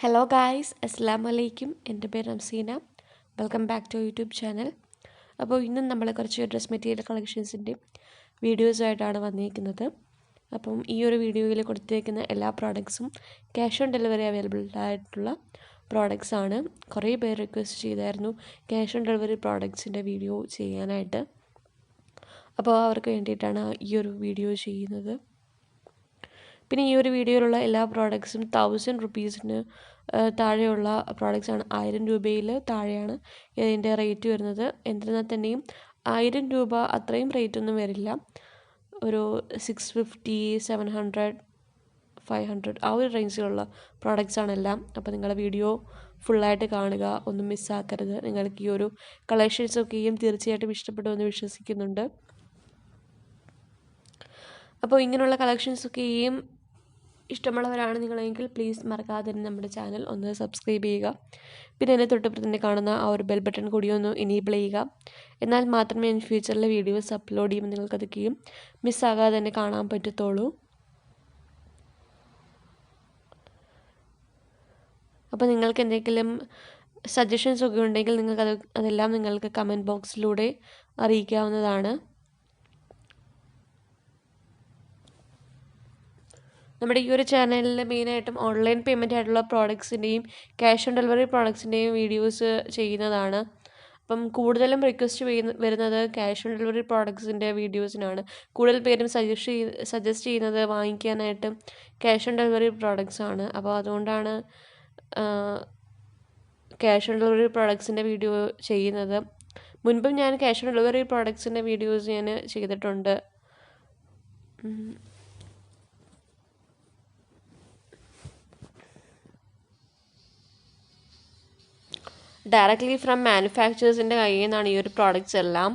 Hello guys, Assalamu alaikum. എൻ്റെ പേര് Ramseena. Welcome back to YouTube channel. അപ്പോൾ ഇന്നും നമ്മൾ കുറച്ച് ഡ്രസ് മെറ്റീരിയൽ കളക്ഷൻസിൻ്റെ വീഡിയോസായിട്ടാണ് വന്നിരിക്കുന്നത്. അപ്പം ഈ ഒരു വീഡിയോയിൽ കൊടുത്തിരിക്കുന്ന എല്ലാ പ്രോഡക്ട്സും ക്യാഷ് ഓൺ ഡെലിവറി അവൈലബിൾ ആയിട്ടുള്ള പ്രോഡക്ട്സ് ആണ്. കുറേ പേര് റിക്വസ്റ്റ് ചെയ്തായിരുന്നു ക്യാഷ് ഓൺ ഡെലിവറി പ്രോഡക്ട്സിൻ്റെ വീഡിയോ ചെയ്യാനായിട്ട്. അപ്പോൾ അവർക്ക് വേണ്ടിയിട്ടാണ് ഈ ഒരു വീഡിയോ ചെയ്യുന്നത്. പിന്നെ ഈ ഒരു വീഡിയോയിലുള്ള എല്ലാ പ്രോഡക്ട്സും 1000 റുപ്പീസിന് താഴെയുള്ള പ്രോഡക്റ്റ്സാണ്. 1000 രൂപയിൽ താഴെയാണ് ഇതിൻ്റെ റേറ്റ് വരുന്നത്. എന്നിരുന്നാൽ തന്നെയും 1000 രൂപ അത്രയും റേറ്റൊന്നും വരില്ല. ഒരു 650, 700, 500 ആ ഒരു റേഞ്ചിലുള്ള പ്രോഡക്റ്റ്സാണ് എല്ലാം. അപ്പോൾ നിങ്ങളുടെ വീഡിയോ ഫുള്ളായിട്ട് കാണുക, ഒന്നും മിസ്സാക്കരുത്. നിങ്ങൾക്ക് ഈ ഒരു കളക്ഷൻസൊക്കെയും തീർച്ചയായിട്ടും ഇഷ്ടപ്പെടുമെന്ന് വിശ്വസിക്കുന്നുണ്ട്. അപ്പോൾ ഇങ്ങനെയുള്ള കളക്ഷൻസൊക്കെയും ഇഷ്ടമുള്ളവരാണ് നിങ്ങളെങ്കിൽ പ്ലീസ് മറക്കാതെ നമ്മുടെ ചാനൽ ഒന്ന് സബ്സ്ക്രൈബ് ചെയ്യുക. പിന്നെ എന്നെ തൊട്ടപ്പുറത്ത് തന്നെ കാണുന്ന ആ ഒരു ബെൽ ബട്ടൺ കൂടി ഒന്ന് എനേബിൾ ചെയ്യുക. എന്നാൽ മാത്രമേ ഞാൻ ഫ്യൂച്ചറിലെ വീഡിയോസ് അപ്ലോഡ് ചെയ്യുമ്പോൾ നിങ്ങൾക്കതൊക്കെയും മിസ്സാകാതെ തന്നെ കാണാൻ പറ്റത്തുള്ളൂ. അപ്പോൾ നിങ്ങൾക്ക് എന്തെങ്കിലും സജഷൻസ് ഒക്കെ ഉണ്ടെങ്കിൽ അതെല്ലാം നിങ്ങൾക്ക് കമൻറ്റ് ബോക്സിലൂടെ അറിയിക്കാവുന്നതാണ്. നമ്മുടെ ഈ ഒരു ചാനലിൽ മെയിനായിട്ടും ഓൺലൈൻ പേയ്മെൻ്റ് ആയിട്ടുള്ള പ്രോഡക്ട്സിൻ്റെയും ക്യാഷ് ഓൺ ഡെലിവറി പ്രോഡക്ട്സിൻ്റെയും വീഡിയോസ് ചെയ്യുന്നതാണ്. അപ്പം കൂടുതലും റിക്വസ്റ്റ് വരുന്നത് ക്യാഷ് ഓൺ ഡെലിവറി പ്രോഡക്ട്സിൻ്റെ വീഡിയോസിനാണ്. കൂടുതൽ പേരും സജസ്റ്റ് ചെയ്യുന്നത് വാങ്ങിക്കാനായിട്ട് ക്യാഷ് ഓൺ ഡെലിവറി പ്രോഡക്ട്സ് ആണ്. അപ്പോൾ അതുകൊണ്ടാണ് ക്യാഷ് ഓൺ ഡെലിവറി പ്രോഡക്ട്സിൻ്റെ വീഡിയോ ചെയ്യുന്നത്. മുൻപും ഞാൻ ക്യാഷ് ഓൺ ഡെലിവറി പ്രോഡക്ട്സിൻ്റെ വീഡിയോസ് ഞാൻ ചെയ്തിട്ടുണ്ട്. ഡയറക്റ്റ്ലി ഫ്രം മാനുഫാക്ചേഴ്സിൻ്റെ കയ്യിൽ നിന്നാണ് ഈ ഒരു പ്രോഡക്റ്റ്സ് എല്ലാം.